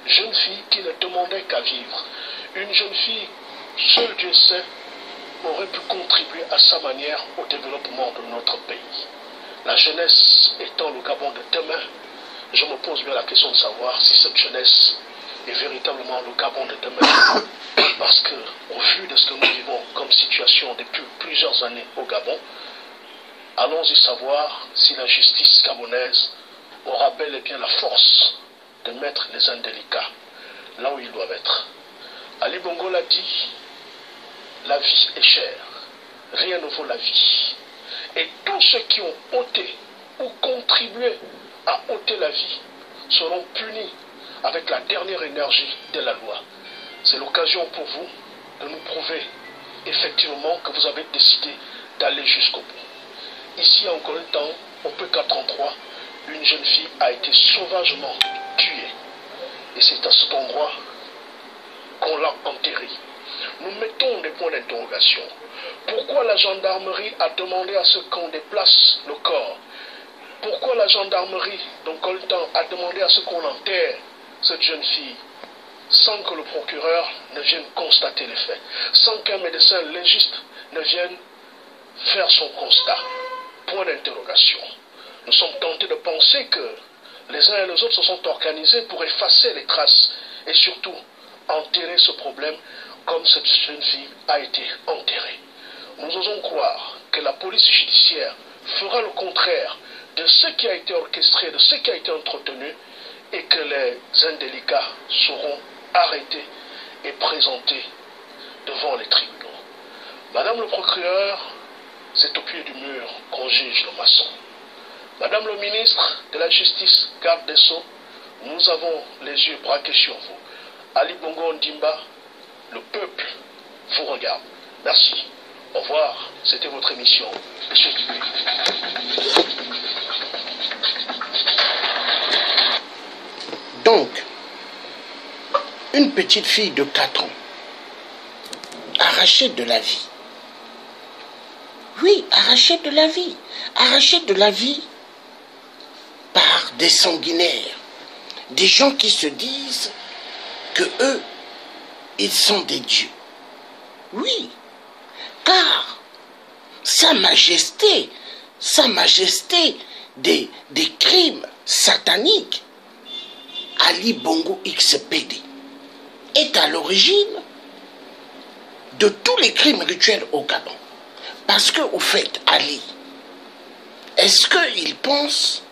une jeune fille qui ne demandait qu'à vivre. Une jeune fille, seul Dieu sait, aurait pu contribuer à sa manière au développement de notre pays. La jeunesse étant le Gabon de demain, je me pose bien la question de savoir si cette jeunesse est véritablement le Gabon de demain. Parce que, au vu de ce que nous vivons comme situation depuis plusieurs années au Gabon, allons-y savoir si la justice gabonaise aura bel et bien la force de mettre les indélicats là où ils doivent être. Ali Bongo l'a dit, la vie est chère, rien ne vaut la vie. Et tous ceux qui ont ôté ou contribué à ôter la vie seront punis avec la dernière énergie de la loi. C'est l'occasion pour vous de nous prouver effectivement que vous avez décidé d'aller jusqu'au bout. Ici, en Colintan, au P433, une jeune fille a été sauvagement tuée. Et c'est à cet endroit qu'on l'a enterrée. Nous mettons des points d'interrogation. Pourquoi la gendarmerie a demandé à ce qu'on déplace le corps? Pourquoi la gendarmerie, donc Colintan, a demandé à ce qu'on enterre cette jeune fille sans que le procureur ne vienne constater les faits, sans qu'un médecin légiste ne vienne faire son constat? Point d'interrogation. Nous sommes tentés de penser que les uns et les autres se sont organisés pour effacer les traces et surtout enterrer ce problème comme cette jeune fille a été enterrée. Nous osons croire que la police judiciaire fera le contraire de ce qui a été orchestré, de ce qui a été entretenu, et que les indélicats seront arrêtés et présentés devant les tribunaux. Madame le procureur, c'est au pied du mur qu'on juge le maçon. Madame le ministre de la Justice, garde des Sceaux, nous avons les yeux braqués sur vous. Ali Bongo Ondimba, le peuple vous regarde. Merci. Au revoir. C'était votre émission. Monsieur Dupé. Donc, une petite fille de 4 ans, arrachée de la vie. Oui, arrachée de la vie. Arrachée de la vie par des sanguinaires. Des gens qui se disent que eux, ils sont des dieux. Oui, car Sa Majesté des crimes sataniques, Ali Bongo XPD, est à l'origine de tous les crimes rituels au Gabon. Parce que, au fait, Ali, est-ce qu'il pense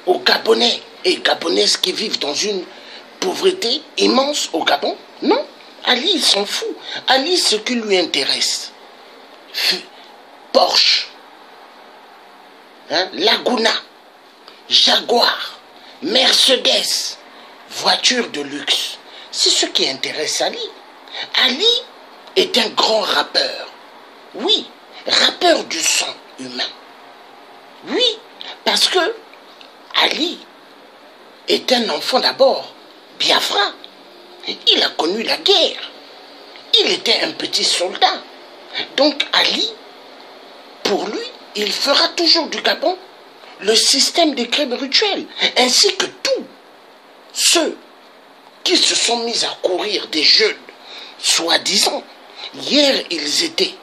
aux Gabonais et Gabonaises qui vivent dans une pauvreté immense au Gabon? Non, Ali, il s'en fout. Ali, ce qui lui intéresse, Porsche, Laguna, Jaguar, Mercedes, voiture de luxe. C'est ce qui intéresse Ali. Ali est un grand rappeur. Oui, rappeur du sang humain. Oui, parce que Ali est un enfant d'abord, Biafra. Il a connu la guerre. Il était un petit soldat. Donc Ali, pour lui, il fera toujours du Gabon le système des crimes rituels, ainsi que tous ceux qui se sont mis à courir des jeunes, soi-disant. Hier, ils étaient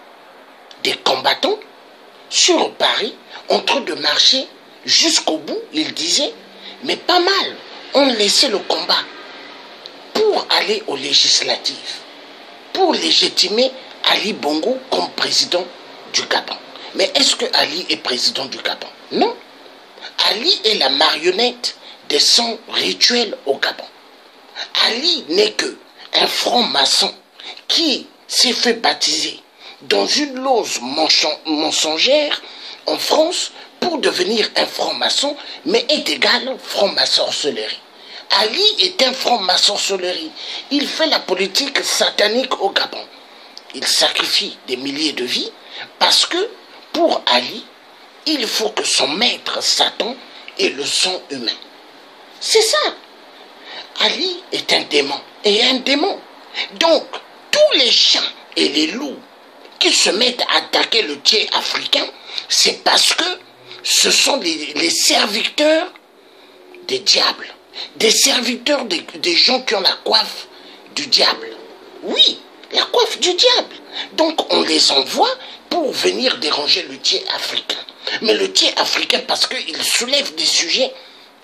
des combattants sur Paris, en train de marcher jusqu'au bout, ils disaient, mais pas mal, on laissait le combat pour aller aux législatives, pour légitimer Ali Bongo comme président du Gabon. Mais est-ce que Ali est président du Gabon? Non. Ali est la marionnette des sons rituels au Gabon. Ali n'est que un franc-maçon qui s'est fait baptiser dans une loge mensongère en France pour devenir un franc-maçon, mais est égal franc-maçon-sorcellerie. Ali est un franc-maçon-sorcellerie. Il fait la politique satanique au Gabon. Il sacrifie des milliers de vies parce que pour Ali, il faut que son maître Satan ait le sang humain. C'est ça. Ali est un démon et un démon. Donc, tous les chiens et les loups qui se mettent à attaquer le tiers africain, c'est parce que ce sont les serviteurs des diables. des serviteurs, des gens qui ont la coiffe du diable. Oui, la coiffe du diable. Donc on les envoie pour venir déranger le tiers africain. Mais le tiers africain, parce qu'il soulève des sujets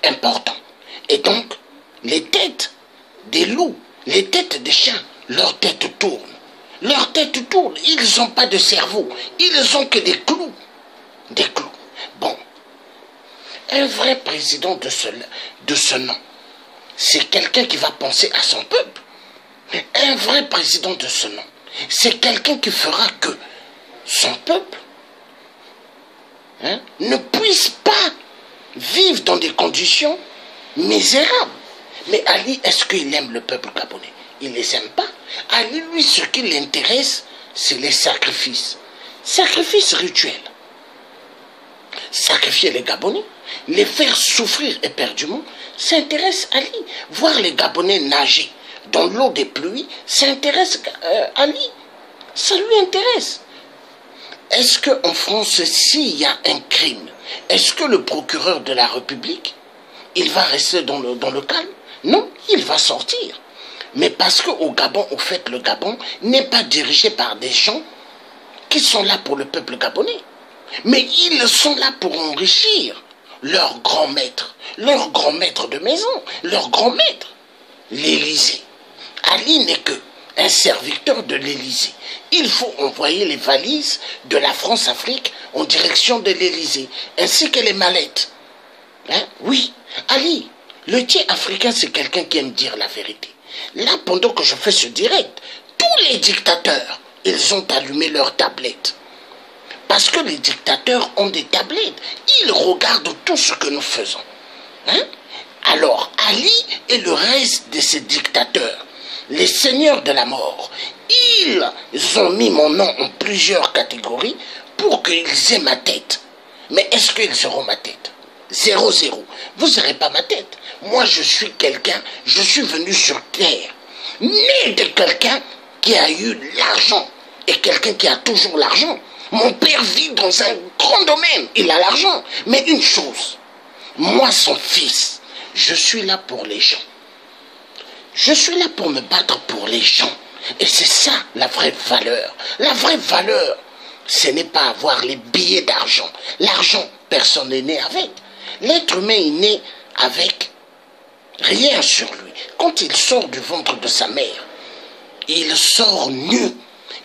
importants. Et donc, les têtes des loups, les têtes des chiens, leurs têtes tournent. Leurs têtes tournent. Ils n'ont pas de cerveau. Ils n'ont que des clous. Des clous. Bon. Un vrai président de ce nom, c'est quelqu'un qui va penser à son peuple. Un vrai président de ce nom, c'est quelqu'un qui fera que son peuple ne puisse pas vivre dans des conditions misérables. Mais Ali, est-ce qu'il aime le peuple gabonais? Il ne les aime pas. Ali, lui, ce qui l'intéresse, c'est les sacrifices. Sacrifices rituels. Sacrifier les Gabonais, les faire souffrir éperdument, ça intéresse Ali. Voir les Gabonais nager dans l'eau des pluies, ça intéresse Ali. Ça lui intéresse. Est-ce qu'en France, s'il y a un crime, est-ce que le procureur de la République, il va rester dans le calme? Non, il va sortir. Mais parce qu'au Gabon, au fait, le Gabon n'est pas dirigé par des gens qui sont là pour le peuple gabonais. Mais ils sont là pour enrichir leur grand maître de maison, leur grand maître, l'Élysée. Ali n'est que un serviteur de l'Élysée. Il faut envoyer les valises de la France-Afrique en direction de l'Élysée, ainsi que les mallettes. Oui, Ali, le tiers africain, c'est quelqu'un qui aime dire la vérité. Là, pendant que je fais ce direct, tous les dictateurs, ils ont allumé leurs tablettes. Parce que les dictateurs ont des tablettes. Ils regardent tout ce que nous faisons. Alors, Ali et le reste de ces dictateurs, les seigneurs de la mort, ils ont mis mon nom en plusieurs catégories pour qu'ils aient ma tête. Mais est-ce qu'ils auront ma tête? 0-0. Vous n'aurez pas ma tête. Moi, je suis quelqu'un, je suis venu sur terre, né de quelqu'un qui a eu l'argent et quelqu'un qui a toujours l'argent. Mon père vit dans un grand domaine, il a l'argent. Mais une chose, moi, son fils, je suis là pour les gens. Je suis là pour me battre pour les gens. Et c'est ça la vraie valeur. La vraie valeur, ce n'est pas avoir les billets d'argent. L'argent, personne n'est né avec. L'être humain est né avec rien sur lui. Quand il sort du ventre de sa mère, il sort nu.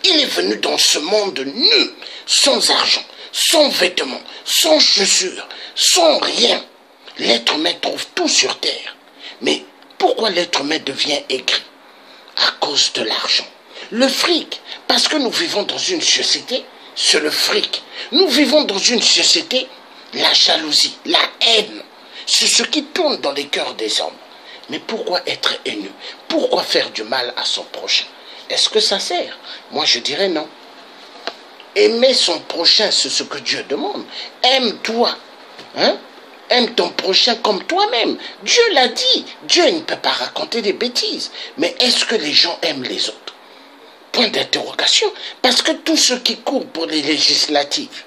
Il est venu dans ce monde nu, sans argent, sans vêtements, sans chaussures, sans rien. L'être humain trouve tout sur terre. Mais pourquoi l'être humain devient aigri? À cause de l'argent. Le fric, parce que nous vivons dans une société, c'est le fric. Nous vivons dans une société, la jalousie, la haine, c'est ce qui tourne dans les cœurs des hommes. Mais pourquoi être haineux? Pourquoi faire du mal à son prochain? Est-ce que ça sert? Moi, je dirais non. Aimer son prochain, c'est ce que Dieu demande. Aime-toi. Aime ton prochain comme toi-même. Dieu l'a dit. Dieu ne peut pas raconter des bêtises. Mais est-ce que les gens aiment les autres? Point d'interrogation. Parce que tous ceux qui courent pour les législatives,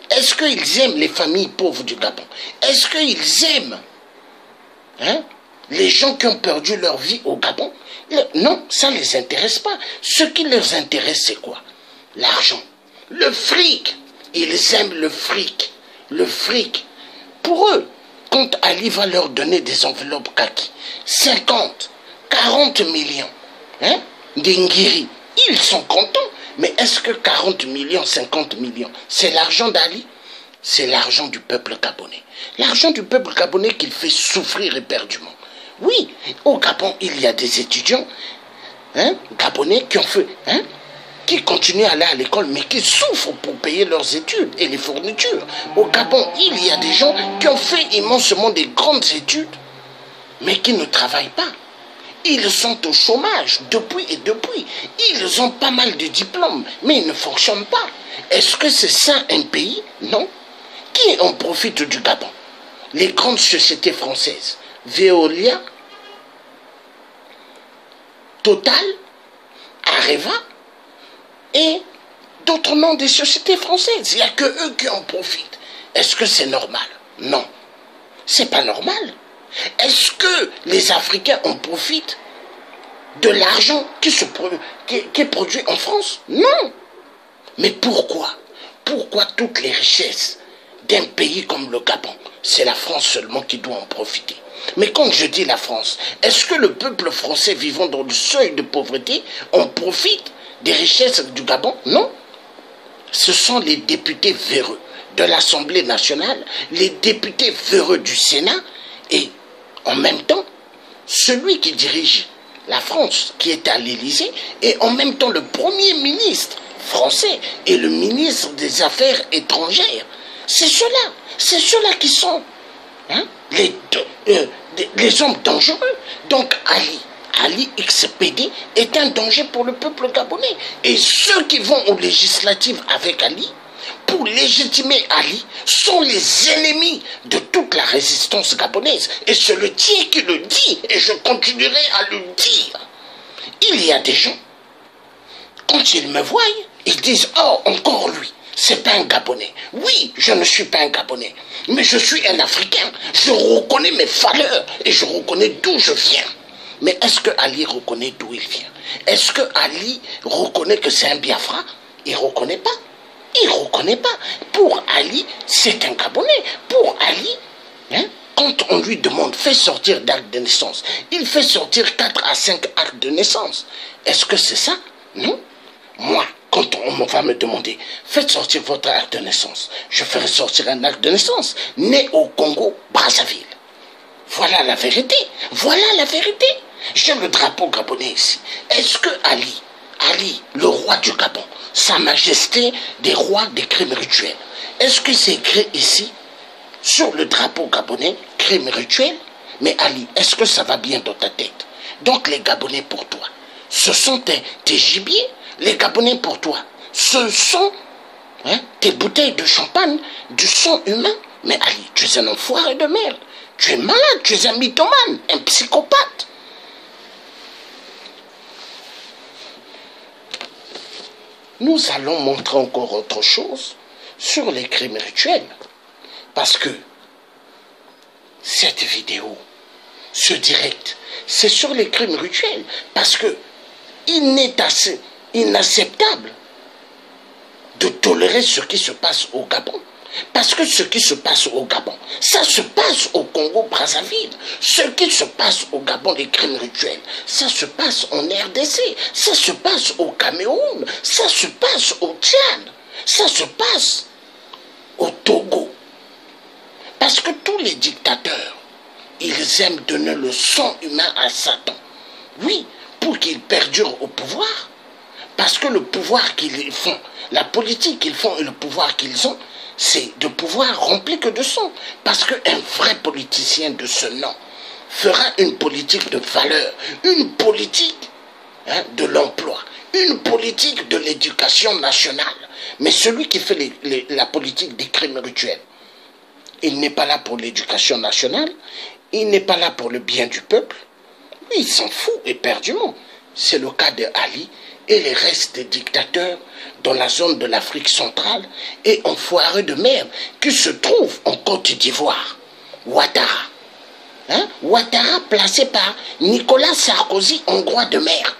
est-ce qu'ils aiment les familles pauvres du Gabon? Est-ce qu'ils aiment les gens qui ont perdu leur vie au Gabon? Non, ça ne les intéresse pas. Ce qui les intéresse, c'est quoi? L'argent. Le fric. Ils aiment le fric. Le fric. Pour eux, quand Ali va leur donner des enveloppes kaki, 50, 40 millions d'Ingiri, ils sont contents. Mais est-ce que 40 millions, 50 millions, c'est l'argent d'Ali? C'est l'argent du peuple gabonais. L'argent du peuple gabonais qu'il fait souffrir éperdument. Oui, au Gabon, il y a des étudiants gabonais qui ont fait, qui continuent à aller à l'école, mais qui souffrent pour payer leurs études et les fournitures. Au Gabon, il y a des gens qui ont fait immensément des grandes études, mais qui ne travaillent pas. Ils sont au chômage depuis et depuis. Ils ont pas mal de diplômes, mais ils ne fonctionnent pas. Est-ce que c'est ça un pays? Non. Qui en profite du Gabon? Les grandes sociétés françaises. Veolia, Total, Areva et d'autres noms des sociétés françaises. Il n'y a que eux qui en profitent. Est-ce que c'est normal? Non. C'est pas normal. Est-ce que les Africains en profitent de l'argent qui est produit en France? Non. Mais pourquoi? Pourquoi toutes les richesses d'un pays comme le Gabon, c'est la France seulement qui doit en profiter? Mais quand je dis la France, est-ce que le peuple français vivant dans le seuil de pauvreté en profite des richesses du Gabon? Non. Ce sont les députés véreux de l'Assemblée nationale, les députés véreux du Sénat et en même temps, celui qui dirige la France, qui est à l'Élysée, et en même temps le Premier ministre français et le ministre des Affaires étrangères. C'est ceux-là qui sont les hommes dangereux. Donc Ali XPD est un danger pour le peuple gabonais. Et ceux qui vont aux législatives avec Ali, pour légitimer Ali, sont les ennemis de toute la résistance gabonaise. Et c'est le Dieu qui le dit, et je continuerai à le dire. Il y a des gens, quand ils me voient, ils disent « Oh, encore lui, c'est pas un Gabonais. » Oui, je ne suis pas un Gabonais, mais je suis un Africain. Je reconnais mes valeurs et je reconnais d'où je viens. Mais est-ce que Ali reconnaît d'où il vient? Est-ce que Ali reconnaît que c'est un Biafra? Il ne reconnaît pas. Il ne reconnaît pas. Pour Ali, c'est un Gabonais. Pour Ali, quand on lui demande, fais sortir d'acte de naissance, il fait sortir 4 à 5 actes de naissance. Est-ce que c'est ça? Non. Moi, quand on va me demander, faites sortir votre acte de naissance, je ferai sortir un acte de naissance, né au Congo, Brazzaville. Voilà la vérité. Voilà la vérité. J'ai le drapeau gabonais ici. Est-ce que Ali, le roi du Gabon, Sa Majesté des rois des crimes rituels, est-ce que c'est écrit ici, sur le drapeau gabonais, crimes rituels? Mais Ali, est-ce que ça va bien dans ta tête? Donc les Gabonais pour toi, ce sont tes gibiers. Les Gabonais pour toi, ce sont tes bouteilles de champagne, du sang humain. Mais Ali, tu es un enfoiré de merde. Tu es malade, tu es un mythomane, un psychopathe. Nous allons montrer encore autre chose sur les crimes rituels. Parce que cette vidéo, ce direct, c'est sur les crimes rituels. Parce que il n'est assez inacceptable de tolérer ce qui se passe au Gabon. Parce que ce qui se passe au Gabon, ça se passe au Congo-Brazzaville. Ce qui se passe au Gabon, les crimes rituels, ça se passe en RDC, ça se passe au Cameroun, ça se passe au Tchad, ça se passe au Togo. Parce que tous les dictateurs, ils aiment donner le sang humain à Satan. Oui, pour qu'ils perdurent au pouvoir. Parce que le pouvoir qu'ils font, la politique qu'ils font et le pouvoir qu'ils ont, c'est de pouvoir rempli que de sang. Parce qu'un vrai politicien de ce nom fera une politique de valeur, une politique de l'emploi, une politique de l'éducation nationale. Mais celui qui fait la politique des crimes rituels, il n'est pas là pour l'éducation nationale, il n'est pas là pour le bien du peuple. Il s'en fout éperdument. C'est le cas de Ali et les restes des dictateurs dans la zone de l'Afrique centrale et enfoirés de merde qui se trouvent en Côte d'Ivoire. Ouattara. Ouattara placé par Nicolas Sarkozy, hongrois de merde.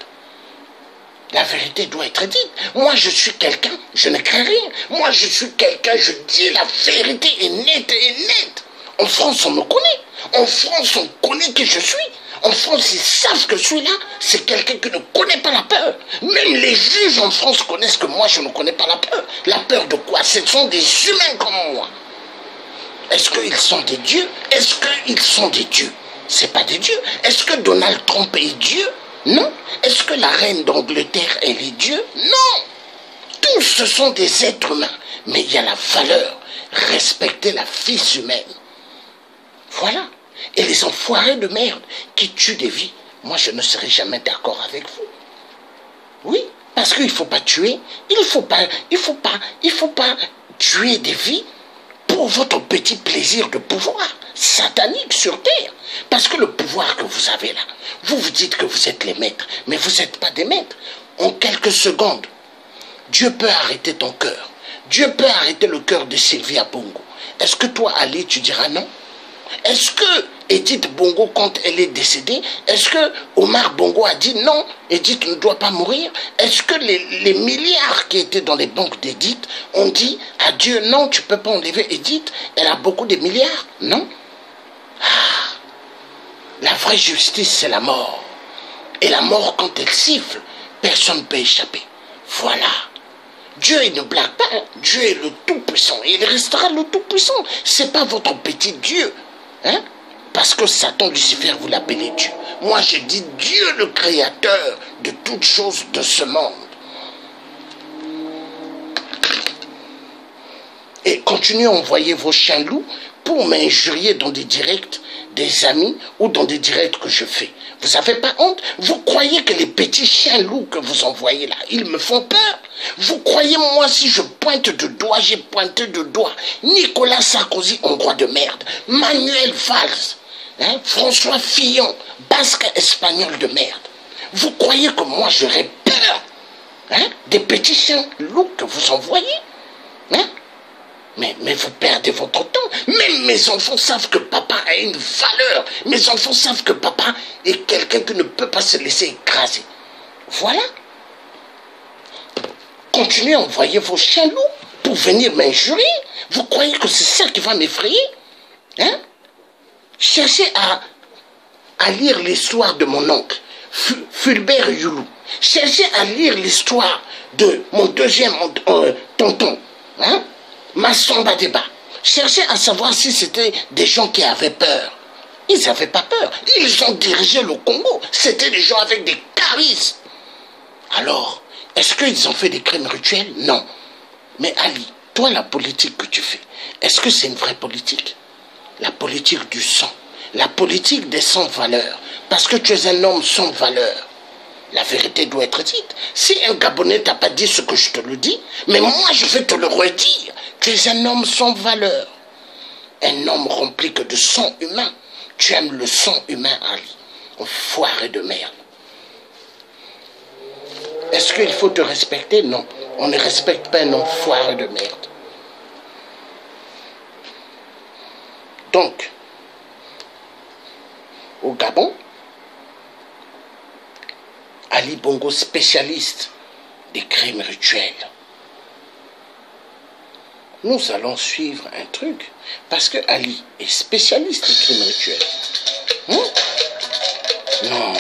La vérité doit être dite. Moi, je suis quelqu'un, je ne crains rien. Moi, je suis quelqu'un, je dis la vérité est nette et nette. En France, on me connaît. En France, on connaît qui je suis. En France, ils savent que celui-là, c'est quelqu'un qui ne connaît pas la peur. Même les juges en France connaissent que moi, je ne connais pas la peur. La peur de quoi? Ce sont des humains comme moi. Est-ce qu'ils sont des dieux? Est-ce qu'ils sont des dieux? C'est pas des dieux. Est-ce que Donald Trump est Dieu? Non. Est-ce que la reine d'Angleterre, elle est Dieu? Non. Tous, ce sont des êtres humains. Mais il y a la valeur. Respecter la vie humaine. Voilà. Et les enfoirés de merde qui tuent des vies, moi je ne serai jamais d'accord avec vous. Oui, parce qu'il ne faut pas tuer, il ne faut pas tuer des vies pour votre petit plaisir de pouvoir satanique sur terre. Parce que le pouvoir que vous avez là, vous vous dites que vous êtes les maîtres, mais vous n'êtes pas des maîtres. En quelques secondes, Dieu peut arrêter ton cœur. Dieu peut arrêter le cœur de Sylvia Bongo. Est-ce que toi, Ali, tu diras non? Est-ce que Edith Bongo, quand elle est décédée, est-ce que Omar Bongo a dit non, Edith ne doit pas mourir? Est-ce que les milliards qui étaient dans les banques d'Edith ont dit à Dieu, non, tu ne peux pas enlever Edith, elle a beaucoup de milliards? Non. Ah, la vraie justice, c'est la mort. Et la mort, quand elle siffle, personne ne peut échapper. Voilà. Dieu, il ne blague pas. Dieu est le Tout-Puissant. Et il restera le Tout-Puissant. Ce n'est pas votre petit Dieu. Hein? Parce que Satan, Lucifer, vous l'appelez Dieu. Moi, je dis Dieu, le Créateur de toutes choses de ce monde. Et continuez à envoyer vos chiens loups pour m'injurier dans des directs des amis ou dans des directs que je fais. Vous n'avez pas honte? Vous croyez que les petits chiens loups que vous envoyez là, ils me font peur? Vous croyez, moi, si je pointe de doigt, j'ai pointé de doigt Nicolas Sarkozy, hongrois de merde, Manuel Valls, hein, François Fillon, basque espagnol de merde. Vous croyez que moi, j'aurais peur, hein, des petits chiens loups que vous envoyez, hein? Mais vous perdez votre temps. Même mes enfants savent que papa a une valeur. Mes enfants savent que papa est quelqu'un qui ne peut pas se laisser écraser. Voilà. Continuez à envoyer vos chiens loups pour venir m'injurier. Vous croyez que c'est ça qui va m'effrayer? Hein? Cherchez à lire l'histoire de mon oncle, Fulbert Youlou. Cherchez à lire l'histoire de mon deuxième tonton, hein? Massamba Débat. Cherchez à savoir si c'était des gens qui avaient peur. Ils n'avaient pas peur. Ils ont dirigé le Congo. C'était des gens avec des charismes. Alors, est-ce qu'ils ont fait des crimes rituels? Non. Mais Ali, toi, la politique que tu fais, est-ce que c'est une vraie politique? La politique du sang. La politique des sans valeurs. Parce que tu es un homme sans valeur. La vérité doit être dite. Si un Gabonais t'a pas dit ce que je te le dis, mais moi je vais te le redire. Tu es un homme sans valeur. Un homme rempli que de sang humain. Tu aimes le sang humain, Ali. Enfoiré de merde. Est-ce qu'il faut te respecter? Non. On ne respecte pas un enfoiré de merde. Donc, au Gabon, Ali Bongo, spécialiste des crimes rituels. Nous allons suivre un truc, parce que Ali est spécialiste des crimes rituels. Hein? Non.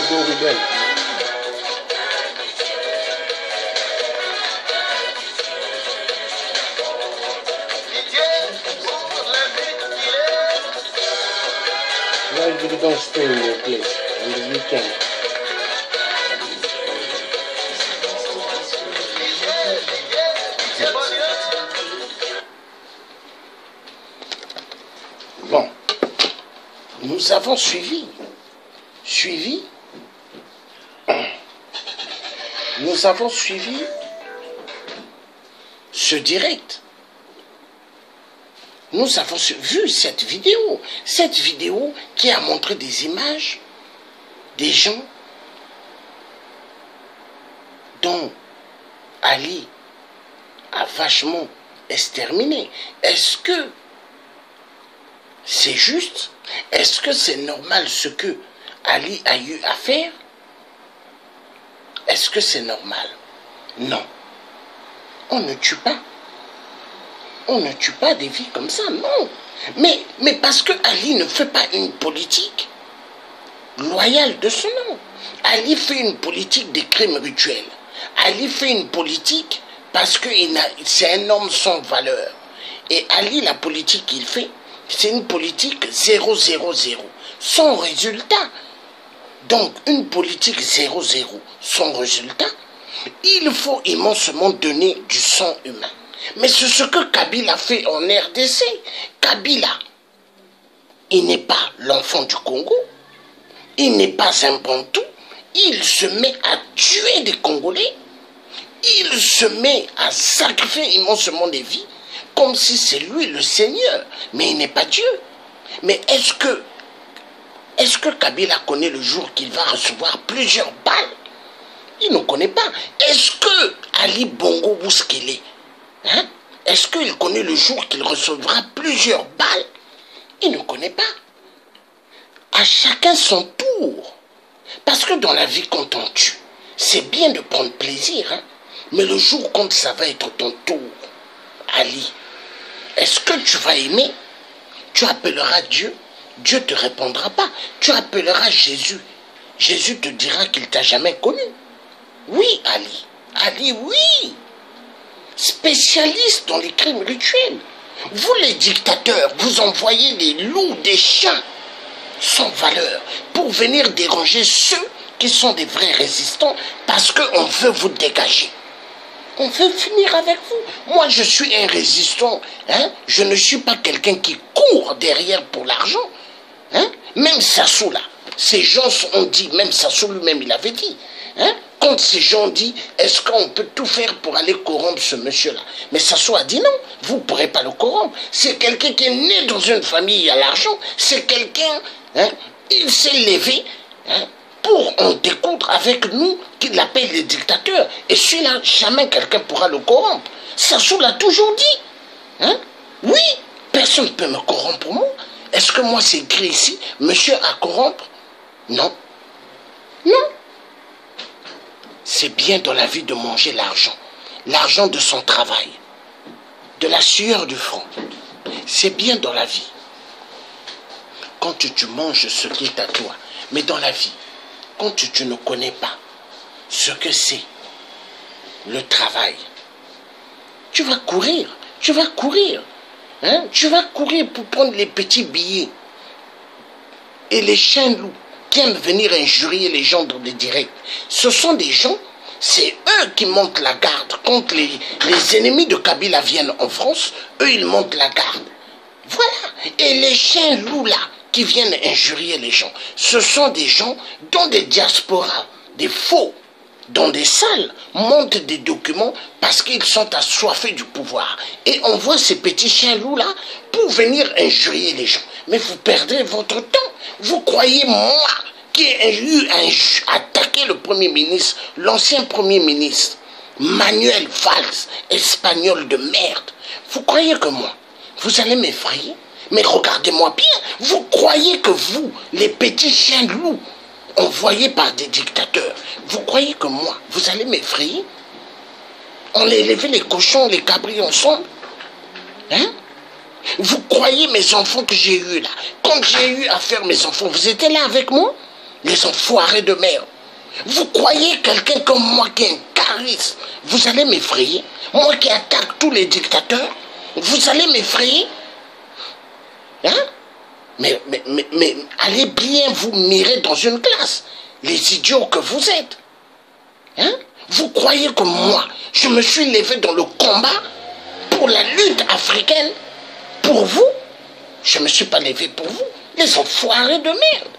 go rebelle. Why you don't stay in your place on the weekend? Bon, nous avons suivi, nous avons suivi ce direct. Nous avons vu cette vidéo qui a montré des images des gens dont Ali a vachement exterminé. Est-ce que c'est juste? Est-ce que c'est normal ce que Ali a eu à faire? Est-ce que c'est normal? Non. On ne tue pas. On ne tue pas des vies comme ça, non. Mais parce que Ali ne fait pas une politique loyale de son nom. Ali fait une politique des crimes rituels. Ali fait une politique parce que c'est un homme sans valeur. Et Ali, la politique qu'il fait, c'est une politique 0-0-0, sans résultat. Donc, une politique 0-0, sans résultat, il faut immensément donner du sang humain. Mais c'est ce que Kabila a fait en RDC. Kabila, il n'est pas l'enfant du Congo, il n'est pas un Bantou, il se met à tuer des Congolais, il se met à sacrifier immensément des vies, comme si c'est lui le Seigneur, mais il n'est pas Dieu. Mais est-ce que Kabila connaît le jour qu'il va recevoir plusieurs balles? Il ne connaît pas. Est-ce que Ali Bongo Bouskelé, est-ce qu'il connaît le jour qu'il recevra plusieurs balles? Il ne connaît pas. À chacun son tour. Parce que dans la vie, quand on tue, c'est bien de prendre plaisir, mais le jour quand ça va être ton tour, Ali, est-ce que tu vas aimer? Tu appelleras Dieu, Dieu ne te répondra pas. Tu appelleras Jésus, Jésus te dira qu'il t'a jamais connu. Oui, Ali. Ali, oui. Spécialiste dans les crimes rituels. Vous, les dictateurs, vous envoyez des loups, des chiens sans valeur pour venir déranger ceux qui sont des vrais résistants parce qu'on veut vous dégager. On veut finir avec vous. Moi, je suis un résistant. Je ne suis pas quelqu'un qui court derrière pour l'argent. Même Sassou, là, ces gens ont dit, même Sassou lui-même, il avait dit, quand ces gens disent, est-ce qu'on peut tout faire pour aller corrompre ce monsieur-là? Mais Sassou a dit non, vous ne pourrez pas le corrompre. C'est quelqu'un qui est né dans une famille à l'argent. C'est quelqu'un, il s'est levé pour en découdre avec nous, qu'il appelle les dictateurs. Et celui-là, jamais quelqu'un pourra le corrompre. Sassou l'a toujours dit. Oui, personne ne peut me corrompre moi. Est-ce que moi c'est écrit ici, monsieur à corrompre? Non. Non. C'est bien dans la vie de manger l'argent. L'argent de son travail. De la sueur du front. C'est bien dans la vie. Quand tu manges ce qui est à toi. Mais dans la vie, quand tu ne connais pas ce que c'est le travail, tu vas courir. Tu vas courir. Tu vas courir pour prendre les petits billets. Et les chiens loups qui aiment venir injurier les gens dans des directs. Ce sont des gens, c'est eux qui montent la garde. Quand les ennemis de Kabila viennent en France, eux ils montent la garde. Voilà. Et les chiens loups là, qui viennent injurier les gens, ce sont des gens dans des diasporas, des faux, dans des salles, montent des documents parce qu'ils sont assoiffés du pouvoir. Et on voit ces petits chiens loups là pour venir injurier les gens. Mais vous perdez votre temps. Vous croyez, moi, qui ai eu à attaquer le Premier ministre, l'ancien Premier ministre, Manuel Valls, espagnol de merde, vous croyez que moi, vous allez m'effrayer? Mais regardez-moi bien, vous croyez que vous, les petits chiens loups, envoyés par des dictateurs, vous croyez que moi, vous allez m'effrayer? On a élevé les cochons, les cabris ensemble. Vous croyez mes enfants que j'ai eu là? Quand j'ai eu à faire mes enfants, vous étiez là avec moi? Les enfoirés de merde. Vous croyez quelqu'un comme moi qui a un charisme, vous allez m'effrayer? Moi qui attaque tous les dictateurs, vous allez m'effrayer? Hein? Mais allez bien vous mirer dans une classe, les idiots que vous êtes. Hein? Vous croyez que moi, je me suis levé dans le combat pour la lutte africaine? Pour vous? Je ne me suis pas levé pour vous, les enfoirés de merde.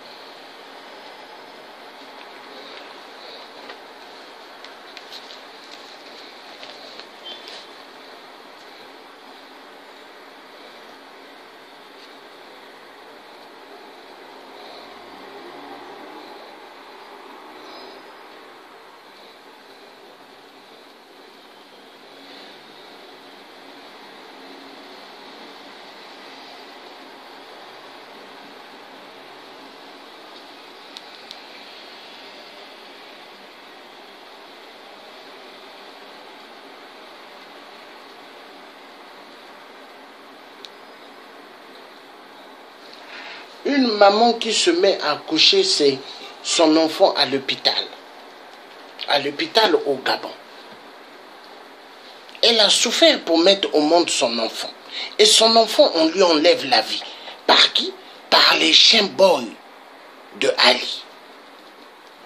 Une maman qui se met à coucher son enfant à l'hôpital au Gabon. Elle a souffert pour mettre au monde son enfant. Et son enfant, on lui enlève la vie. Par qui? Par les chiens boys de Ali.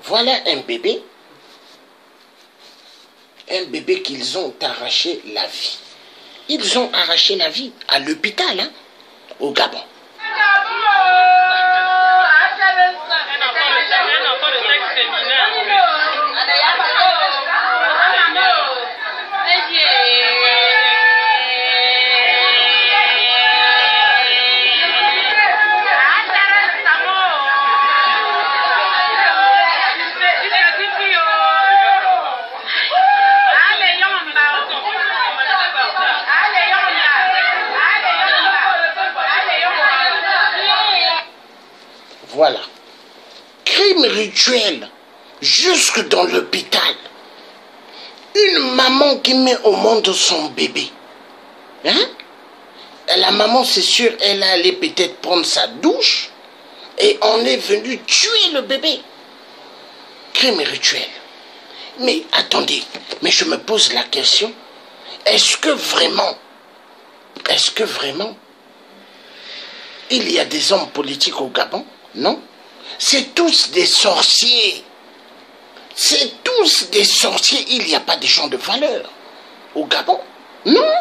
Voilà un bébé qu'ils ont arraché la vie. Ils ont arraché la vie à l'hôpital, hein, au Gabon. Voilà. Crime rituel jusque dans l'hôpital. Une maman qui met au monde son bébé. Hein? La maman, c'est sûr, elle allait peut-être prendre sa douche et on est venu tuer le bébé. Crime rituel. Mais attendez, mais je me pose la question, est-ce que vraiment, il y a des hommes politiques au Gabon? Non. C'est tous des sorciers. C'est tous des sorciers. Il n'y a pas de gens de valeur au Gabon. Non.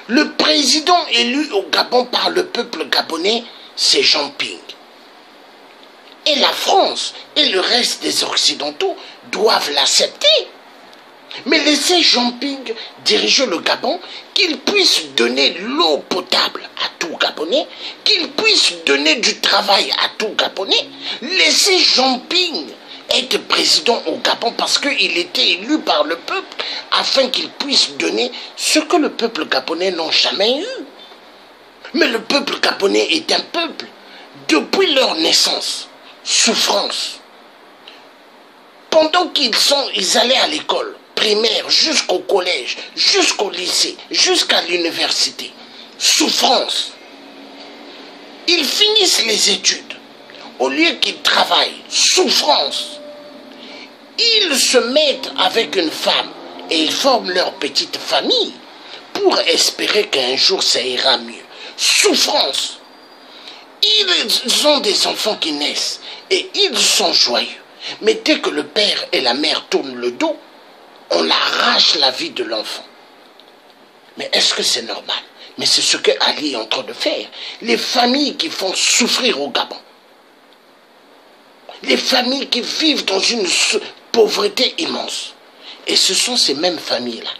Le président élu au Gabon par le peuple gabonais, c'est Jean Ping. Et la France et le reste des Occidentaux doivent l'accepter. Mais laissez Jean Ping diriger le Gabon, qu'il puisse donner l'eau potable à tout Gabonais, qu'il puisse donner du travail à tout Gabonais. Laissez Jean Ping être président au Gabon parce qu'il était élu par le peuple afin qu'il puisse donner ce que le peuple gabonais n'a jamais eu. Mais le peuple gabonais est un peuple, depuis leur naissance, souffrance. Pendant qu'ils allaient à l'école primaire, jusqu'au collège, jusqu'au lycée, jusqu'à l'université, souffrance. Ils finissent les études. Au lieu qu'ils travaillent, souffrance. Ils se mettent avec une femme et ils forment leur petite famille pour espérer qu'un jour ça ira mieux. Souffrance. Ils ont des enfants qui naissent et ils sont joyeux. Mais dès que le père et la mère tournent le dos, on arrache la vie de l'enfant. Mais est-ce que c'est normal? Mais c'est ce que Ali est en train de faire. Les familles qui font souffrir au Gabon. Les familles qui vivent dans une pauvreté immense. Et ce sont ces mêmes familles-là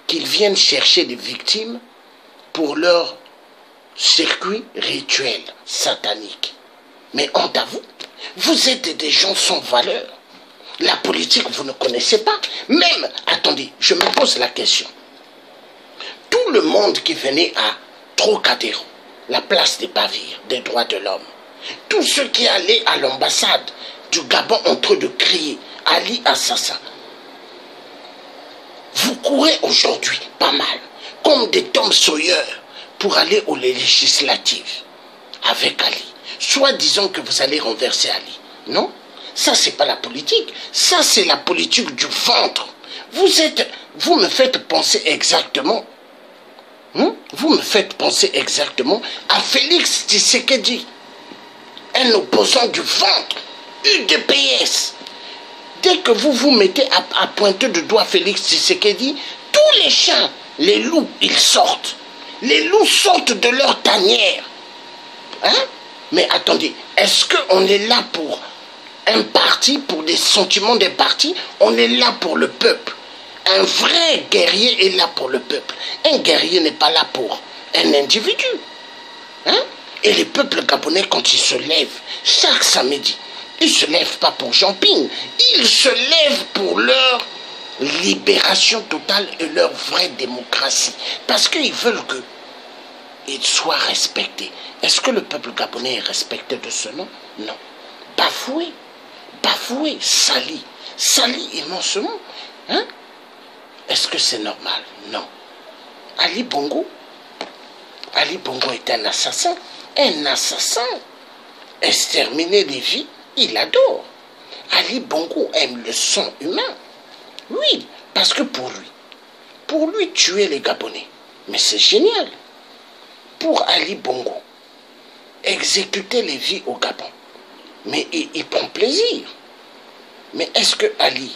qu'ils viennent chercher des victimes pour leur circuit rituel satanique. Mais honte à vous, vous êtes des gens sans valeur. La politique, vous ne connaissez pas. Même, attendez, je me pose la question. Tout le monde qui venait à Trocadéro, la place des Pavires, des droits de l'homme, tous ceux qui allaient à l'ambassade du Gabon en train de crier « Ali assassin », vous courez aujourd'hui pas mal, comme des Tom Sawyer, pour aller aux législatives avec Ali. Soit disons que vous allez renverser Ali. Non, ça c'est pas la politique, ça c'est la politique du ventre. Vous me faites penser exactement, vous me faites penser exactement à Félix Tshisekedi, un opposant du ventre, UDPS. Dès que vous vous mettez à pointer du doigt Félix Tshisekedi, tous les chiens, les loups, ils sortent. Les loups sortent de leur tanière. Hein? Mais attendez, est-ce qu'on est là pour un parti, pour les sentiments des partis? On est là pour le peuple. Un vrai guerrier est là pour le peuple. Un guerrier n'est pas là pour un individu. Hein? Et les peuples gabonais, quand ils se lèvent, chaque samedi, ils ne se lèvent pas pour Jean-Ping. Ils se lèvent pour leur libération totale et leur vraie démocratie. Parce qu'ils veulent qu'ils soient respectés. Est-ce que le peuple gabonais est respecté de ce nom? Non. Bafoué, bafoué, sali. Sali immensément. Hein? Est-ce que c'est normal? Non. Ali Bongo est un assassin. Un assassin. Exterminer les vies, il adore. Ali Bongo aime le sang humain. Oui, parce que pour lui tuer les Gabonais, mais c'est génial. Pour Ali Bongo, exécuter les vies au Gabon, mais il prend plaisir. Mais est-ce que Ali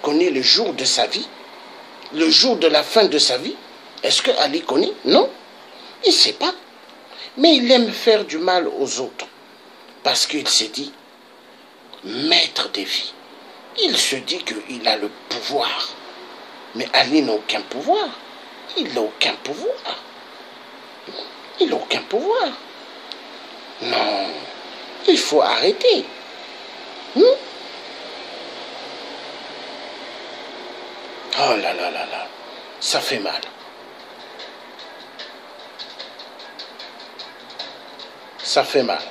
connaît le jour de sa vie? Le jour de la fin de sa vie? Est-ce que Ali connaît? Non, il ne sait pas. Mais il aime faire du mal aux autres. Parce qu'il s'est dit, maître des vies. Il se dit qu'il a le pouvoir. Mais Ali n'a aucun pouvoir. Il n'a aucun pouvoir. Il n'a aucun pouvoir. Non, il faut arrêter. Oh là là là là, ça fait mal. Ça fait mal.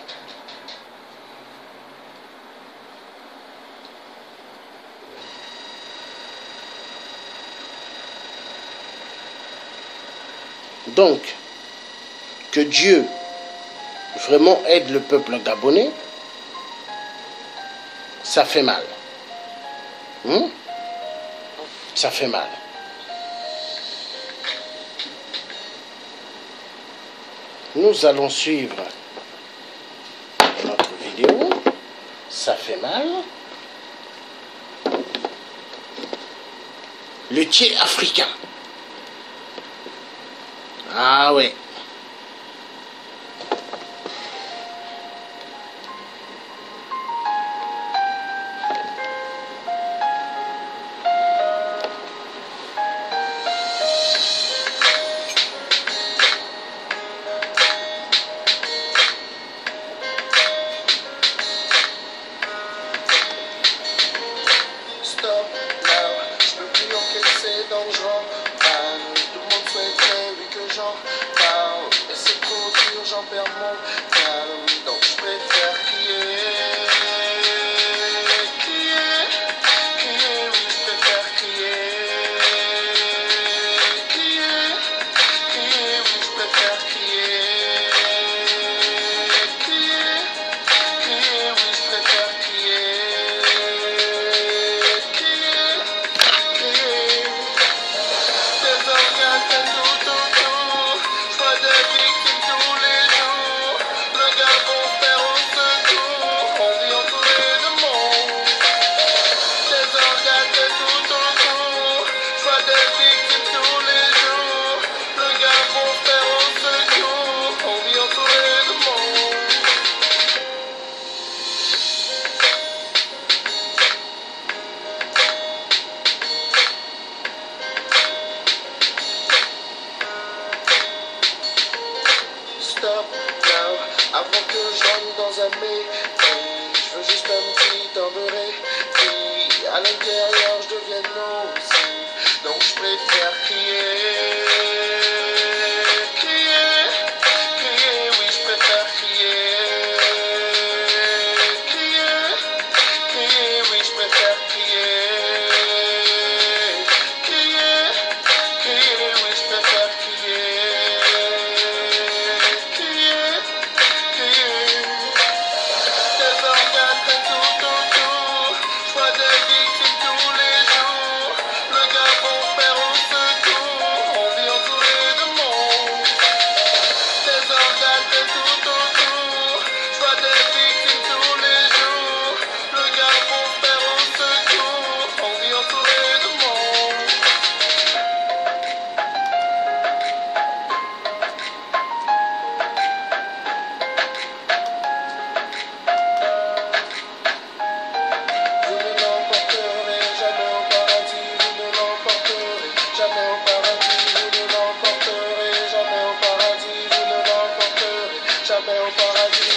Donc, que Dieu vraiment aide le peuple gabonais, ça fait mal. Ça fait mal. Nous allons suivre notre vidéo. Ça fait mal. Le thier africain. Ah ouais. J'en perds mon calme, donc je préfère crier, oui je préfère crier, oui je préfère crier, oui je préfère crier, des organes tout autour, je vois des victimes tous les jours, le Gabon perd au secours, on vit entouré de monde, des organes tout autour, je vois des victimes tous les jours, le Gabon perd au secours, on vit entouré de monde. Stop now, avant que je rentre dans un métier, je veux juste un petit temps de répit, à l'intérieur je deviens nocif, donc je préfère crier, oui je préfère crier, oui je préfère crier, oui je préfère crier. jamais au paradis.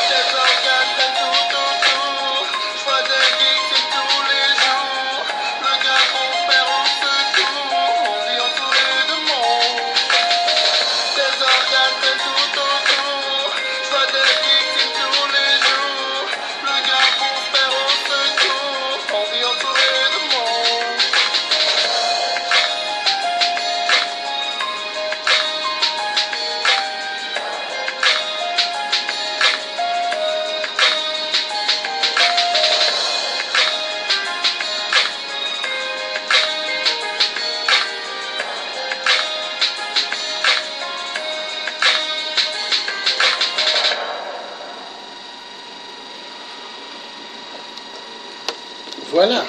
Des organes pleins tout autour, je vois des victimes tous les jours. Le Gabon perd au secours, on vit entouré de monde. Des organes pleins tout autour, je vois des victimes tous les jours. Le Gabon perd au secours, on vit entouré de monde. Voilà.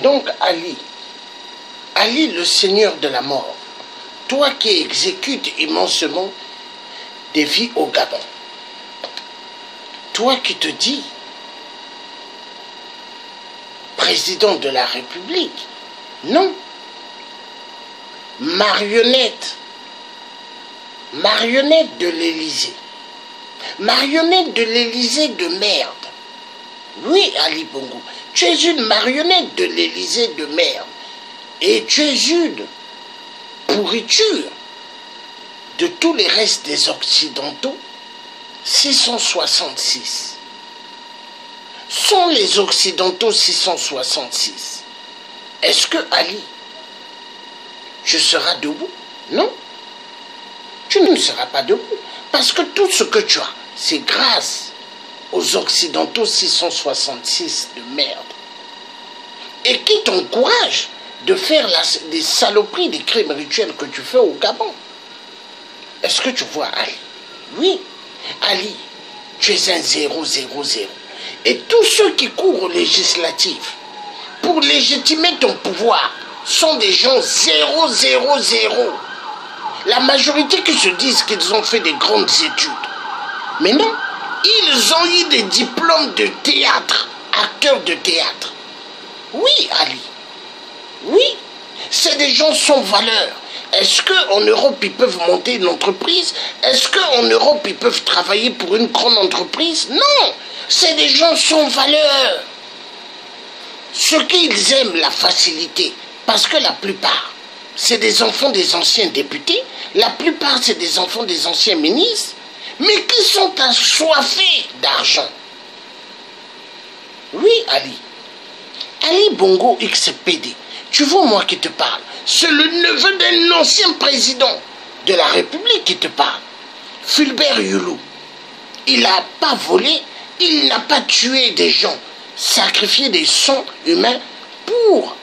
Donc Ali le seigneur de la mort, toi qui exécutes immensement des vies au Gabon, toi qui te dis président de la République, non, marionnette de l'Élysée, marionnette de l'Élysée de merde. Oui, Ali Bongo, tu es une marionnette de l'Élysée de merde. Et tu es une pourriture de tous les restes des Occidentaux. 666. Sont les Occidentaux 666. Est-ce que, Ali, tu seras debout? Non. Tu ne seras pas debout. Parce que tout ce que tu as, c'est grâce aux Occidentaux 666 de merde. Et qui t'encourage de faire des saloperies, des crimes rituels que tu fais au Gabon? Est-ce que tu vois, Ali? Oui, Ali, tu es un 000. Et tous ceux qui courent aux législatives pour légitimer ton pouvoir sont des gens 0. La majorité qui se disent qu'ils ont fait des grandes études. Mais non, ils ont eu des diplômes de théâtre, acteurs de théâtre. Oui, Ali. Oui, c'est des gens sans valeur. Est-ce qu'en Europe, ils peuvent monter une entreprise? Est-ce qu'en Europe, ils peuvent travailler pour une grande entreprise? Non, c'est des gens sans valeur. Ceux qu'ils aiment la facilité, parce que la plupart, c'est des enfants des anciens députés, la plupart, c'est des enfants des anciens ministres, mais qui sont assoiffés d'argent. Oui, Ali. Ali Bongo XPD. Tu vois moi qui te parle. C'est le neveu d'un ancien président de la République qui te parle. Fulbert Youlou. Il n'a pas volé, il n'a pas tué des gens, sacrifié des sangs humains pour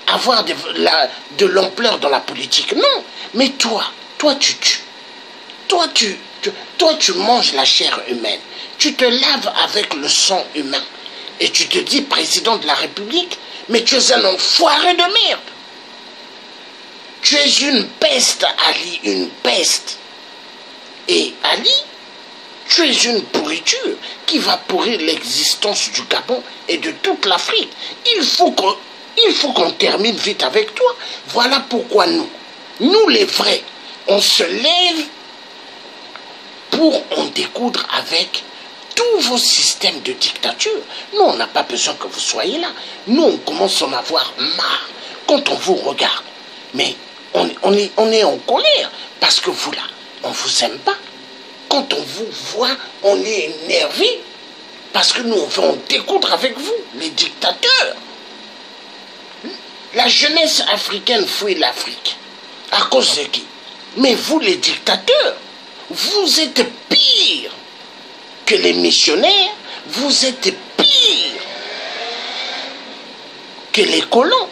avoir de l'ampleur dans la politique. Non, mais toi tu tues. Toi tu manges la chair humaine. Tu te laves avec le sang humain. Et tu te dis président de la République, mais tu es un enfoiré de merde. Tu es une peste, Ali, une peste. Et Ali, tu es une pourriture qui va pourrir l'existence du Gabon et de toute l'Afrique. Il faut qu'on termine vite avec toi. Voilà pourquoi nous les vrais, on se lève pour en découdre avec tous vos systèmes de dictature. Nous, on n'a pas besoin que vous soyez là. Nous, on commence à en avoir marre quand on vous regarde. Mais on est en colère parce que vous, là, on ne vous aime pas. Quand on vous voit, on est énervé parce que nous, on veut en découdre avec vous, les dictateurs. La jeunesse africaine fuit l'Afrique. À cause de qui? Mais vous, les dictateurs, vous êtes pires que les missionnaires, vous êtes pire que les colons.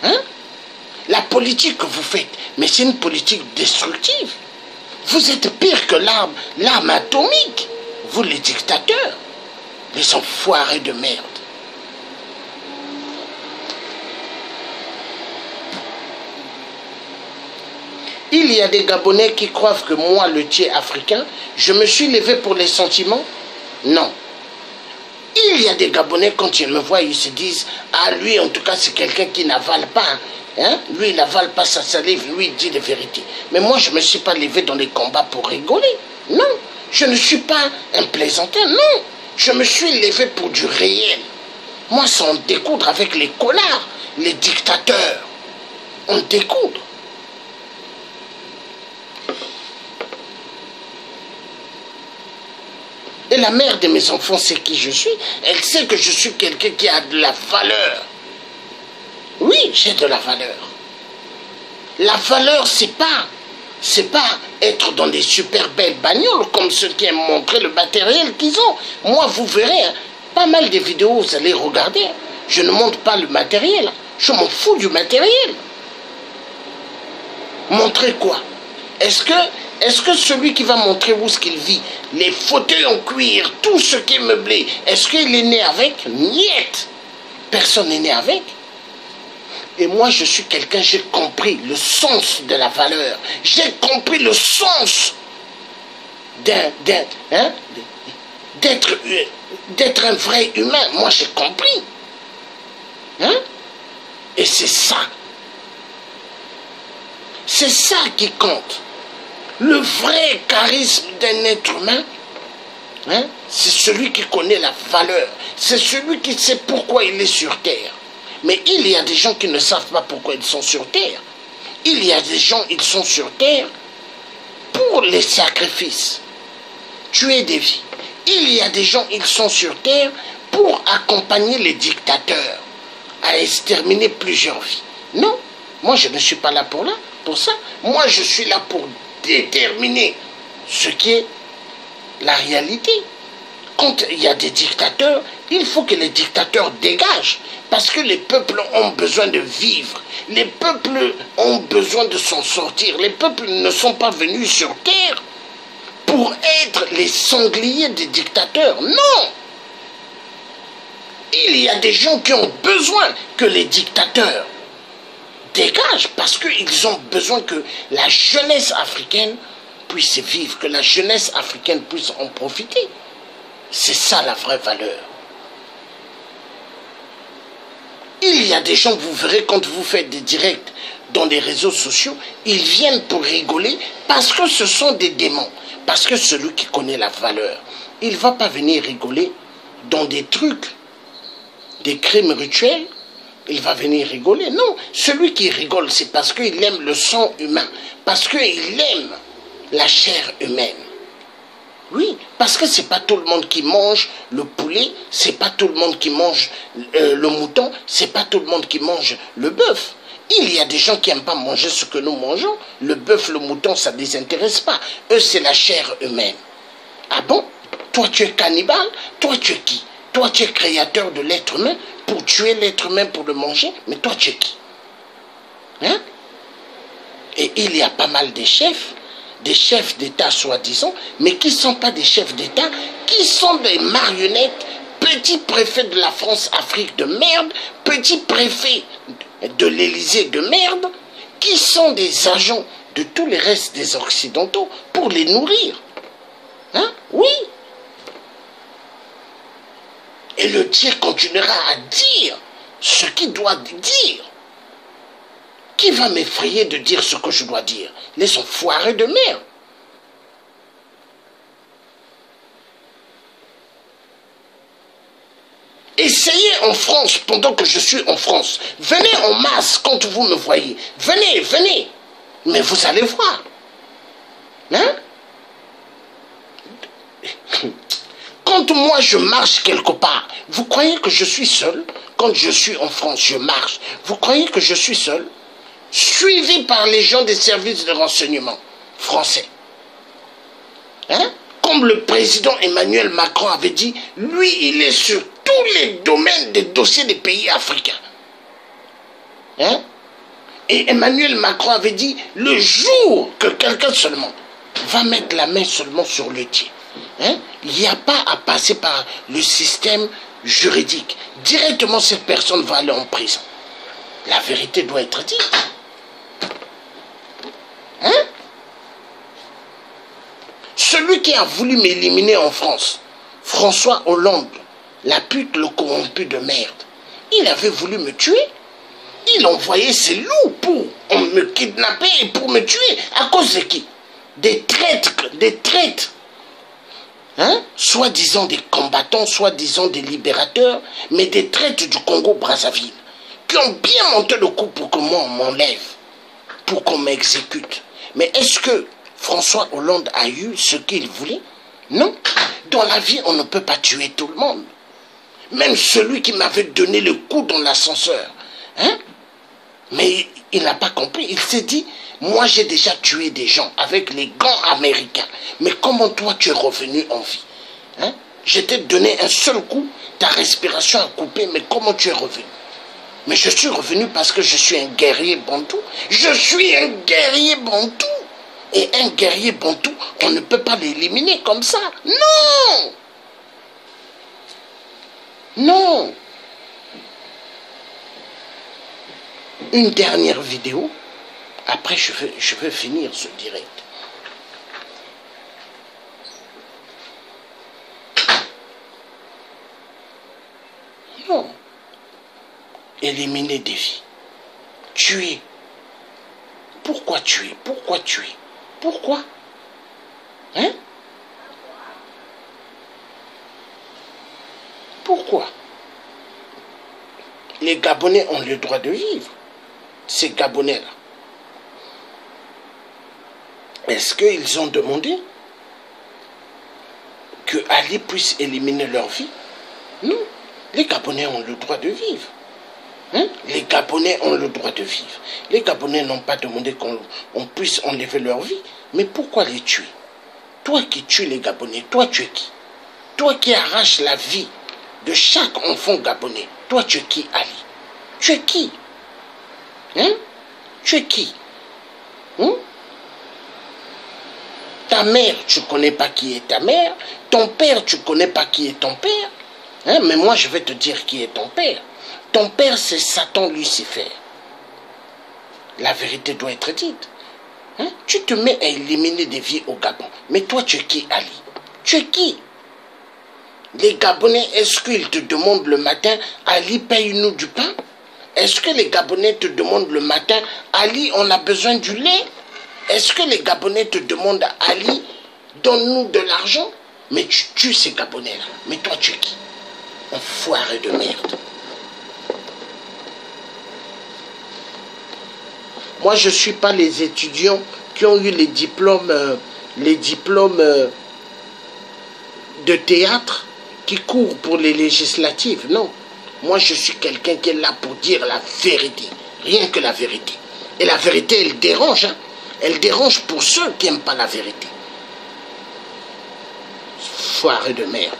Hein? La politique que vous faites, mais c'est une politique destructive. Vous êtes pire que l'arme atomique. Vous, les dictateurs, les enfoirés de merde. Il y a des Gabonais qui croient que moi, le tiers africain, je me suis levé pour les sentiments. Non. Il y a des Gabonais, quand ils me voient, ils se disent « Ah, lui, en tout cas, c'est quelqu'un qui n'avale pas. Hein? Lui, il n'avale pas sa salive. Lui, il dit les vérités. » Mais moi, je ne me suis pas levé dans les combats pour rigoler. Non, je ne suis pas un plaisantin, non. Je me suis levé pour du réel. Moi, c'est en découdre avec les connards, les dictateurs. En découdre. Et la mère de mes enfants sait qui je suis. Elle sait que je suis quelqu'un qui a de la valeur. Oui, j'ai de la valeur. La valeur, c'est pas être dans des super belles bagnoles comme ceux qui aiment montrer le matériel qu'ils ont. Moi, vous verrez, hein, pas mal de vidéos, vous allez regarder. Je ne montre pas le matériel. Je m'en fous du matériel. Montrer quoi? Est-ce que celui qui va montrer où ce qu'il vit, les fauteuils en cuir, tout ce qui est meublé, est-ce qu'il est né avec? Niet. Personne n'est né avec. Et moi, je suis quelqu'un, j'ai compris le sens de la valeur. J'ai compris le sens d'être un vrai humain. Moi, j'ai compris. Hein? Et c'est ça. C'est ça qui compte. Le vrai charisme d'un être humain, hein, c'est celui qui connaît la valeur. C'est celui qui sait pourquoi il est sur terre. Mais il y a des gens qui ne savent pas pourquoi ils sont sur terre. Il y a des gens, ils sont sur terre pour les sacrifices, tuer des vies. Il y a des gens, ils sont sur terre pour accompagner les dictateurs à exterminer plusieurs vies. Non, moi je ne suis pas là pour ça. Moi je suis là pour déterminer ce qui est la réalité. Quand il y a des dictateurs, il faut que les dictateurs dégagent. Parce que les peuples ont besoin de vivre. Les peuples ont besoin de s'en sortir. Les peuples ne sont pas venus sur terre pour être les sangliers des dictateurs. Non! Il y a des gens qui ont besoin que les dictateurs dégagent parce qu'ils ont besoin que la jeunesse africaine puisse vivre, que la jeunesse africaine puisse en profiter. C'est ça la vraie valeur. Il y a des gens, vous verrez, quand vous faites des directs dans les réseaux sociaux, ils viennent pour rigoler parce que ce sont des démons. Parce que celui qui connaît la valeur, il ne va pas venir rigoler dans des trucs, des crimes rituels. Il va venir rigoler. Non, celui qui rigole, c'est parce qu'il aime le sang humain. Parce qu'il aime la chair humaine. Oui, parce que c'est pas tout le monde qui mange le poulet, c'est pas tout le monde qui mange le mouton, c'est pas tout le monde qui mange le bœuf. Il y a des gens qui n'aiment pas manger ce que nous mangeons. Le bœuf, le mouton, ça ne les intéresse pas. Eux, c'est la chair humaine. Ah bon? Toi, tu es cannibale? Toi, tu es qui? Toi, tu es créateur de l'être humain pour tuer l'être humain pour le manger? Mais toi, tu es qui? Hein? Et il y a pas mal de chefs, des chefs d'État soi-disant, mais qui ne sont pas des chefs d'État, qui sont des marionnettes, petits préfets de la France-Afrique de merde, petits préfets de l'Élysée de merde, qui sont des agents de tous les restes des Occidentaux pour les nourrir. Hein? Oui. Et le Dieu continuera à dire ce qu'il doit dire. Qui va m'effrayer de dire ce que je dois dire? Les enfoirés de merde. Essayez en France, pendant que je suis en France. Venez en masse quand vous me voyez. Venez, venez. Mais vous allez voir. Hein? Quand moi je marche quelque part, vous croyez que je suis seul? Quand je suis en France, je marche. Vous croyez que je suis seul? Suivi par les gens des services de renseignement français. Hein? Comme le président Emmanuel Macron avait dit, lui, il est sur tous les domaines des dossiers des pays africains. Hein? Et Emmanuel Macron avait dit, le jour que quelqu'un seulement va mettre la main seulement sur le tien, hein? Il n'y a pas à passer par le système juridique. Directement, cette personne va aller en prison. La vérité doit être dite. Hein? Celui qui a voulu m'éliminer en France, François Hollande, la pute, le corrompu de merde, il avait voulu me tuer. Il envoyait ses loups pour me kidnapper et pour me tuer. À cause de qui? Des traîtres hein, soi-disant des combattants, soi-disant des libérateurs, mais des traîtres du Congo-Brazzaville, qui ont bien monté le coup pour que moi on m'enlève, pour qu'on m'exécute. Mais est-ce que François Hollande a eu ce qu'il voulait? Non. Dans la vie, on ne peut pas tuer tout le monde. Même celui qui m'avait donné le coup dans l'ascenseur. Hein? Mais il n'a pas compris. Il s'est dit, moi j'ai déjà tué des gens avec les gants américains. Mais comment toi tu es revenu en vie? Hein? Je t'ai donné un seul coup, ta respiration a coupé, mais comment tu es revenu? Mais je suis revenu parce que je suis un guerrier bantou. Je suis un guerrier bantou. Et un guerrier bantou, on ne peut pas l'éliminer comme ça. Non! Non! Une dernière vidéo. Après, je vais finir ce direct. Non. Éliminer des vies. Tuer. Pourquoi tuer? Pourquoi tuer? Pourquoi? Hein? Pourquoi? Les Gabonais ont le droit de vivre. Ces Gabonais-là. Est-ce qu'ils ont demandé que Ali puisse éliminer leur vie? Non. Les Gabonais ont le droit de vivre. Hein? Les Gabonais ont le droit de vivre. Les Gabonais n'ont pas demandé qu'on puisse enlever leur vie. Mais pourquoi les tuer? Toi qui tues les Gabonais, toi tu es qui? Toi qui arraches la vie de chaque enfant gabonais, toi tu es qui, Ali? Tu es qui? Hein? Tu es qui? Hein? Ta mère, tu ne connais pas qui est ta mère. Ton père, tu ne connais pas qui est ton père. Hein? Mais moi, je vais te dire qui est ton père. Ton père, c'est Satan Lucifer. La vérité doit être dite. Hein? Tu te mets à éliminer des vies au Gabon. Mais toi, tu es qui, Ali? Tu es qui? Les Gabonais, est-ce qu'ils te demandent le matin, Ali, paye-nous du pain? Est-ce que les Gabonais te demandent le matin, Ali, on a besoin du lait? Est-ce que les Gabonais te demandent, Ali, donne-nous de l'argent? Mais tu tues ces Gabonais-là. Mais toi, tu es qui? Enfoiré de merde. Moi, je ne suis pas les étudiants qui ont eu les diplômes de théâtre qui courent pour les législatives. Non. Moi, je suis quelqu'un qui est là pour dire la vérité. Rien que la vérité. Et la vérité, elle dérange. Hein? Elle dérange pour ceux qui n'aiment pas la vérité. Foiré de merde.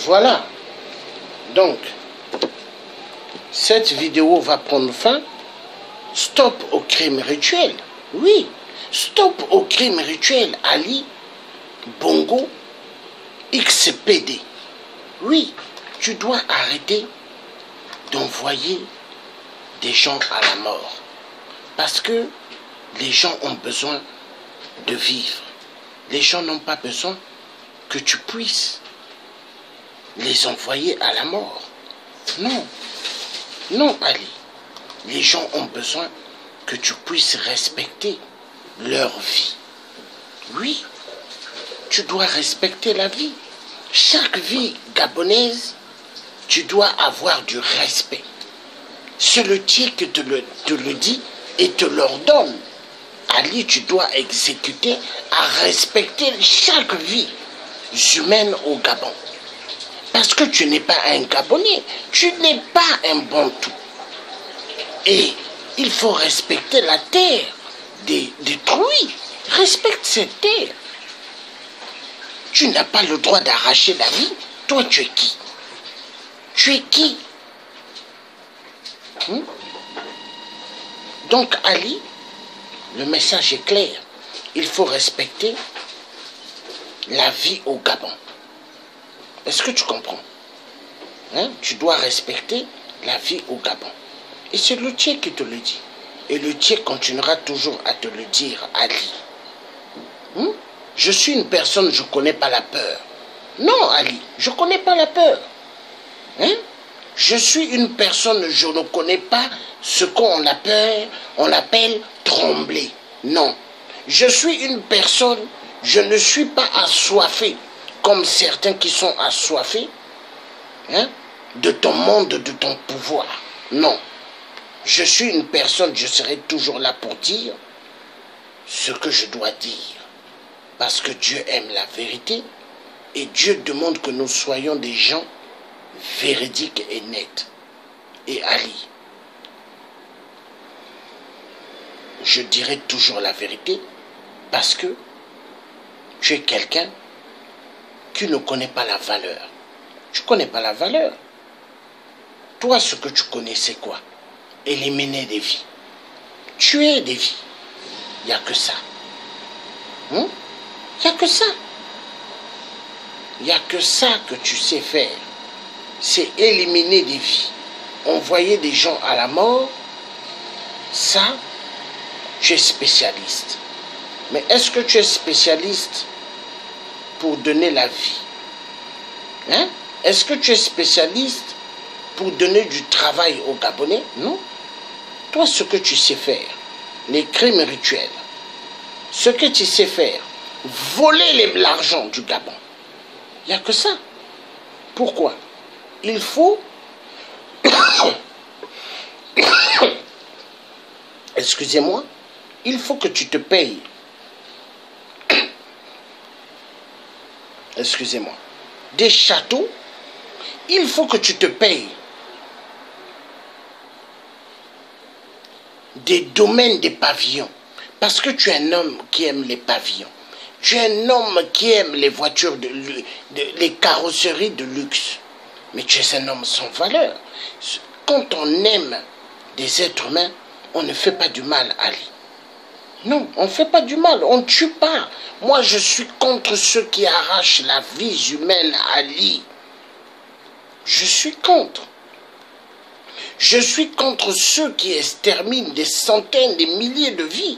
Voilà. Donc, cette vidéo va prendre fin. Stop au crime rituel. Oui. Stop au crime rituel. Ali Bongo XPD. Oui. Tu dois arrêter d'envoyer des gens à la mort. Parce que les gens ont besoin de vivre. Les gens n'ont pas besoin que tu puisses les envoyer à la mort. Non. Non, Ali. Les gens ont besoin que tu puisses respecter leur vie. Oui. Tu dois respecter la vie. Chaque vie gabonaise, tu dois avoir du respect. C'est le tien qui te le dit et te l'ordonne. Ali, tu dois exécuter à respecter chaque vie humaine au Gabon. Parce que tu n'es pas un Gabonais, tu n'es pas un Bantou. Et il faut respecter la terre détruite. Respecte cette terre. Tu n'as pas le droit d'arracher la vie. Toi, tu es qui? Tu es qui? Donc, Ali, le message est clair. Il faut respecter la vie au Gabon. Est-ce que tu comprends? Tu dois respecter la vie au Gabon. Et c'est le tien qui te le dit. Et le tien continuera toujours à te le dire, Ali. Je suis une personne, je ne connais pas la peur. Non, Ali, je ne connais pas la peur. Je suis une personne, je ne connais pas ce qu'on appelle trembler. Non. Je suis une personne, je ne suis pas assoiffé, comme certains qui sont assoiffés, de ton monde, de ton pouvoir. Non. Je suis une personne, je serai toujours là pour dire ce que je dois dire. Parce que Dieu aime la vérité et Dieu demande que nous soyons des gens véridiques et nets. Et Ali, je dirai toujours la vérité parce que tu es quelqu'un qui ne connaît pas la valeur. Tu ne connais pas la valeur. Toi, ce que tu connais, c'est quoi? Éliminer des vies. Tuer des vies. Il n'y a que ça. Il n'y a que ça. Il n'y a que ça que tu sais faire. C'est éliminer des vies. Envoyer des gens à la mort. Ça, tu es spécialiste. Mais est-ce que tu es spécialiste pour donner la vie? Est-ce que tu es spécialiste pour donner du travail aux Gabonais? Non. Toi, ce que tu sais faire, les crimes rituels, ce que tu sais faire, voler l'argent du Gabon. Il n'y a que ça. Pourquoi? Il faut... Excusez-moi. Il faut que tu te payes. Excusez-moi. Des châteaux. Il faut que tu te payes. Des domaines, des pavillons. Parce que tu es un homme qui aime les pavillons. Tu es un homme qui aime les voitures, les carrosseries de luxe. Mais tu es un homme sans valeur. Quand on aime des êtres humains, on ne fait pas du mal, Ali. Non, on ne fait pas du mal, on ne tue pas. Moi, je suis contre ceux qui arrachent la vie humaine, Ali. Je suis contre. Je suis contre ceux qui exterminent des centaines, des milliers de vies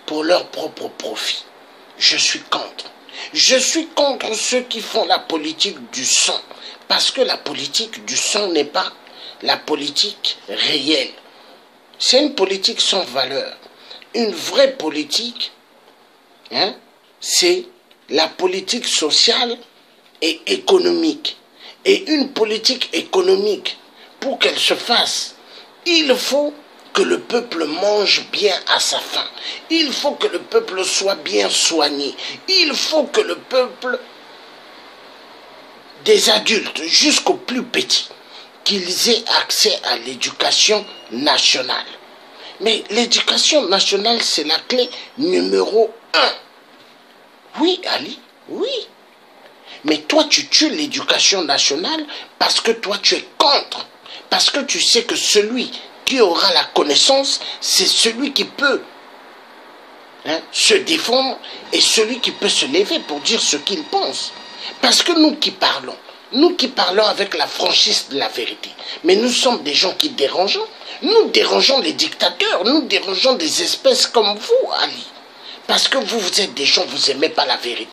pour leur propre profit. Je suis contre. Je suis contre ceux qui font la politique du sang. Parce que la politique du sang n'est pas la politique réelle. C'est une politique sans valeur. Une vraie politique, hein, c'est la politique sociale et économique. Et une politique économique, pour qu'elle se fasse, il faut que le peuple mange bien à sa faim. Il faut que le peuple soit bien soigné. Il faut que le peuple, des adultes jusqu'aux plus petits, qu'ils aient accès à l'éducation nationale. Mais l'éducation nationale, c'est la clé numéro 1. Oui, Ali, oui. Mais toi, tu tues l'éducation nationale parce que toi, tu es contre. Parce que tu sais que celui qui aura la connaissance, c'est celui qui peut se défendre et celui qui peut se lever pour dire ce qu'il pense. Parce que nous qui parlons avec la franchise de la vérité, mais nous sommes des gens qui dérangeons. Nous dérangeons les dictateurs, nous dérangeons des espèces comme vous, Ali. Parce que vous êtes des gens, vous n'aimez pas la vérité.